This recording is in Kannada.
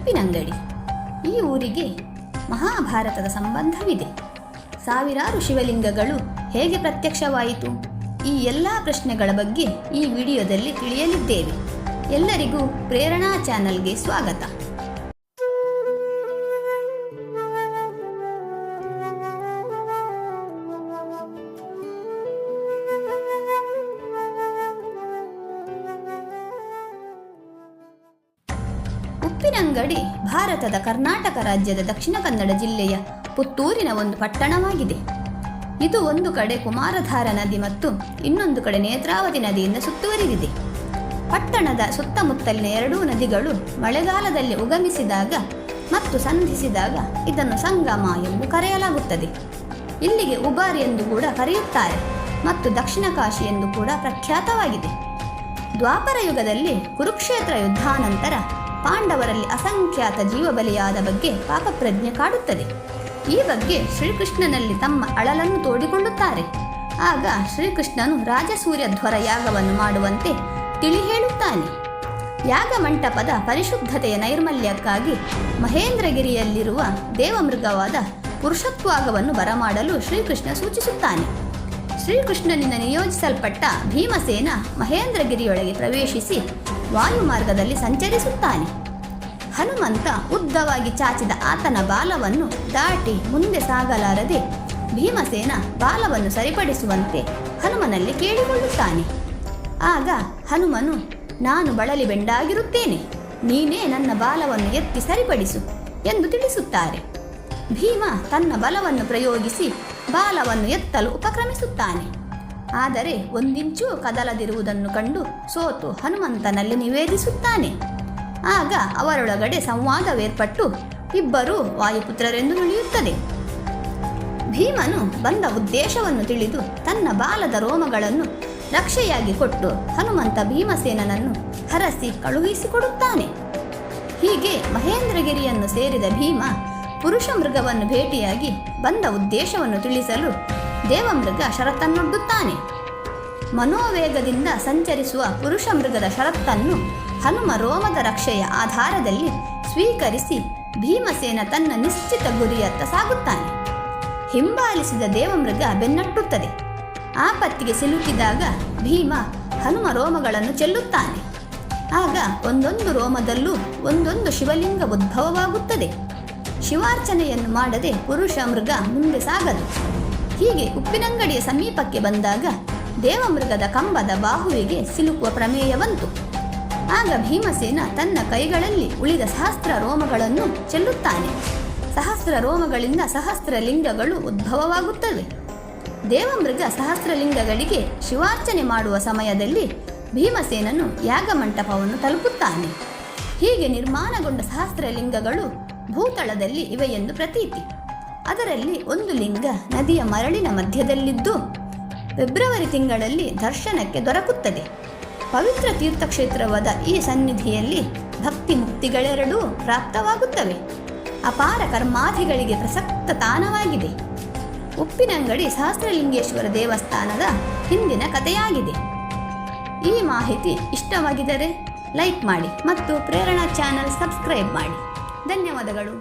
ಉಪ್ಪಿನಂಗಡಿ. ಈ ಊರಿಗೆ ಮಹಾಭಾರತದ ಸಂಬಂಧವಿದೆ. ಸಾವಿರಾರು ಶಿವಲಿಂಗಗಳು ಹೇಗೆ ಪ್ರತ್ಯಕ್ಷವಾಯಿತು? ಈ ಎಲ್ಲ ಪ್ರಶ್ನೆಗಳ ಬಗ್ಗೆ ಈ ವಿಡಿಯೋದಲ್ಲಿ ತಿಳಿಯಲಿದ್ದೇವೆ. ಎಲ್ಲರಿಗೂ ಪ್ರೇರಣಾ ಚಾನಲ್ಗೆ ಸ್ವಾಗತ. ಉಪ್ಪಿನಂಗಡಿ ಭಾರತದ ಕರ್ನಾಟಕ ರಾಜ್ಯದ ದಕ್ಷಿಣ ಕನ್ನಡ ಜಿಲ್ಲೆಯ ಪುತ್ತೂರಿನ ಒಂದು ಪಟ್ಟಣವಾಗಿದೆ. ಇದು ಒಂದು ಕಡೆ ಕುಮಾರಧಾರಾ ನದಿ ಮತ್ತು ಇನ್ನೊಂದು ಕಡೆ ನೇತ್ರಾವತಿ ನದಿಯಿಂದ ಸುತ್ತುವರಿದಿದೆ. ಪಟ್ಟಣದ ಸುತ್ತಮುತ್ತಲಿನ ಎರಡೂ ನದಿಗಳು ಮಳೆಗಾಲದಲ್ಲಿ ಉಗಮಿಸಿದಾಗ ಮತ್ತು ಸಂಧಿಸಿದಾಗ ಇದನ್ನು ಸಂಗಮ ಎಂದು ಕರೆಯಲಾಗುತ್ತದೆ. ಇಲ್ಲಿಗೆ ಉಬಾರಿ ಎಂದು ಕೂಡ ಕರೆಯುತ್ತಾರೆ ಮತ್ತು ದಕ್ಷಿಣ ಕಾಶಿ ಎಂದು ಕೂಡ ಪ್ರಖ್ಯಾತವಾಗಿದೆ. ದ್ವಾಪರ ಯುಗದಲ್ಲಿ ಕುರುಕ್ಷೇತ್ರ ಯುದ್ಧಾನಂತರ ಪಾಂಡವರಲ್ಲಿ ಅಸಂಖ್ಯಾತ ಜೀವಬಲಿಯಾದ ಬಗ್ಗೆ ಪಾಪಪ್ರಜ್ಞೆ ಕಾಡುತ್ತದೆ. ಈ ಬಗ್ಗೆ ಶ್ರೀಕೃಷ್ಣನಲ್ಲಿ ತಮ್ಮ ಅಳಲನ್ನು ತೋಡಿಕೊಳ್ಳುತ್ತಾರೆ. ಆಗ ಶ್ರೀಕೃಷ್ಣನು ರಾಜಸೂಯಧ್ವರ ಯಾಗವನ್ನು ಮಾಡುವಂತೆ ತಿಳಿ ಹೇಳುತ್ತಾನೆ. ಯಾಗ ಮಂಟಪದ ಪರಿಶುದ್ಧತೆಯ ನೈರ್ಮಲ್ಯಕ್ಕಾಗಿ ಮಹೇಂದ್ರಗಿರಿಯಲ್ಲಿರುವ ದೇವಮೃಗವಾದ ಪುರುಷತ್ವಾಗವನ್ನು ಬರಮಾಡಲು ಶ್ರೀಕೃಷ್ಣ ಸೂಚಿಸುತ್ತಾನೆ. ಶ್ರೀಕೃಷ್ಣನಿಂದ ನಿಯೋಜಿಸಲ್ಪಟ್ಟ ಭೀಮಸೇನ ಮಹೇಂದ್ರಗಿರಿಯೊಳಗೆ ಪ್ರವೇಶಿಸಿ ವಾಯುಮಾರ್ಗದಲ್ಲಿ ಸಂಚರಿಸುತ್ತಾನೆ. ಹನುಮಂತ ಉದ್ದವಾಗಿ ಚಾಚಿದ ಆತನ ಬಾಲವನ್ನು ದಾಟಿ ಮುಂದೆ ಸಾಗಲಾರದೆ ಭೀಮಸೇನ ಬಾಲವನ್ನು ಸರಿಪಡಿಸುವಂತೆ ಹನುಮನಲ್ಲಿ ಕೇಳಿಕೊಳ್ಳುತ್ತಾನೆ. ಆಗ ಹನುಮನು, ನಾನು ಬಳಲಿ ಬೆಂಡಾಗಿರುತ್ತೇನೆ, ನೀನೇ ನನ್ನ ಬಾಲವನ್ನು ಎತ್ತಿ ಸರಿಪಡಿಸು ಎಂದು ತಿಳಿಸುತ್ತಾರೆ. ಭೀಮ ತನ್ನ ಬಲವನ್ನು ಪ್ರಯೋಗಿಸಿ ಬಾಲವನ್ನು ಎತ್ತಲು ಉಪಕ್ರಮಿಸುತ್ತಾನೆ. ಆದರೆ ಒಂದಿಂಚೂ ಕದಲದಿರುವುದನ್ನು ಕಂಡು ಸೋತು ಹನುಮಂತನಲ್ಲಿ ನಿವೇದಿಸುತ್ತಾನೆ. ಆಗ ಅವರೊಳಗಡೆ ಸಂವಾದವೇರ್ಪಟ್ಟು ಇಬ್ಬರೂ ವಾಯುಪುತ್ರರೆಂದು ನುಡಿಯುತ್ತದೆ. ಭೀಮನು ಬಂದ ಉದ್ದೇಶವನ್ನು ತಿಳಿದು ತನ್ನ ಬಾಲದ ರೋಮಗಳನ್ನು ರಕ್ಷೆಯಾಗಿ ಕೊಟ್ಟು ಹನುಮಂತ ಭೀಮಸೇನನನ್ನು ಹರಸಿ ಕಳುಹಿಸಿಕೊಡುತ್ತಾನೆ. ಹೀಗೆ ಮಹೇಂದ್ರಗಿರಿಯನ್ನು ಸೇರಿದ ಭೀಮ ಪುರುಷ ಮೃಗವನ್ನು ಭೇಟಿಯಾಗಿ ಬಂದ ಉದ್ದೇಶವನ್ನು ತಿಳಿಸಲು ದೇವಮೃಗ ಷರತ್ತನ್ನೊಡ್ಡುತ್ತಾನೆ. ಮನೋವೇಗದಿಂದ ಸಂಚರಿಸುವ ಪುರುಷ ಮೃಗದ ಷರತ್ತನ್ನು ಹನುಮ ರೋಮದ ರಕ್ಷೆಯ ಆಧಾರದಲ್ಲಿ ಸ್ವೀಕರಿಸಿ ಭೀಮಸೇನ ತನ್ನ ನಿಶ್ಚಿತ ಗುರಿಯತ್ತ ಸಾಗುತ್ತಾನೆ. ಹಿಂಬಾಲಿಸಿದ ದೇವಮೃಗ ಬೆನ್ನಟ್ಟುತ್ತದೆ. ಆಪತ್ತಿಗೆ ಸಿಲುಕಿದಾಗ ಭೀಮ ಹನುಮ ರೋಮಗಳನ್ನು ಚೆಲ್ಲುತ್ತಾನೆ. ಆಗ ಒಂದೊಂದು ರೋಮದಲ್ಲೂ ಒಂದೊಂದು ಶಿವಲಿಂಗ ಉದ್ಭವವಾಗುತ್ತದೆ. ಶಿವಾರ್ಚನೆಯನ್ನು ಮಾಡದೆ ಪುರುಷ ಮೃಗ ಮುಂದೆ ಸಾಗದು. ಹೀಗೆ ಉಪ್ಪಿನಂಗಡಿಯ ಸಮೀಪಕ್ಕೆ ಬಂದಾಗ ದೇವಮೃಗದ ಕಂಬದ ಬಾಹುವಿಗೆ ಸಿಲುಕುವ ಪ್ರಮೇಯ ಬಂತು. ಆಗ ಭೀಮಸೇನ ತನ್ನ ಕೈಗಳಲ್ಲಿ ಉಳಿದ ಸಹಸ್ರ ರೋಮಗಳನ್ನು ಚೆಲ್ಲುತ್ತಾನೆ. ಸಹಸ್ರ ರೋಮಗಳಿಂದ ಸಹಸ್ರ ಲಿಂಗಗಳು ಉದ್ಭವವಾಗುತ್ತವೆ. ದೇವಮೃಗ ಸಹಸ್ರಲಿಂಗಗಳಿಗೆ ಶಿವಾರ್ಚನೆ ಮಾಡುವ ಸಮಯದಲ್ಲಿ ಭೀಮಸೇನನು ಯಾಗಮಂಟಪವನ್ನು ತಲುಪುತ್ತಾನೆ. ಹೀಗೆ ನಿರ್ಮಾಣಗೊಂಡ ಸಹಸ್ರಲಿಂಗಗಳು ಭೂತಳದಲ್ಲಿ ಇವೆ ಎಂದು ಪ್ರತೀತಿ. ಅದರಲ್ಲಿ ಒಂದು ಲಿಂಗ ನದಿಯ ಮರಳಿನ ಮಧ್ಯದಲ್ಲಿದ್ದು ಫೆಬ್ರವರಿ ತಿಂಗಳಲ್ಲಿ ದರ್ಶನಕ್ಕೆ ದೊರಕುತ್ತದೆ. ಪವಿತ್ರ ತೀರ್ಥಕ್ಷೇತ್ರವಾದ ಈ ಸನ್ನಿಧಿಯಲ್ಲಿ ಭಕ್ತಿ ಮುಕ್ತಿಗಳೆರಡೂ ಪ್ರಾಪ್ತವಾಗುತ್ತವೆ. ಅಪಾರ ಕರ್ಮಾಧಿಗಳಿಗೆ ಪ್ರಸಕ್ತ ತಾಣವಾಗಿದೆ. ಉಪ್ಪಿನಂಗಡಿ ಸಹಸ್ರಲಿಂಗೇಶ್ವರ ದೇವಸ್ಥಾನದ ಹಿಂದಿನ ಕಥೆಯಾಗಿದೆ. ಈ ಮಾಹಿತಿ ಇಷ್ಟವಾಗಿದ್ದರೆ ಲೈಕ್ ಮಾಡಿ ಮತ್ತು ಪ್ರೇರಣಾ ಚಾನಲ್ ಸಬ್ಸ್ಕ್ರೈಬ್ ಮಾಡಿ. ಧನ್ಯವಾದಗಳು.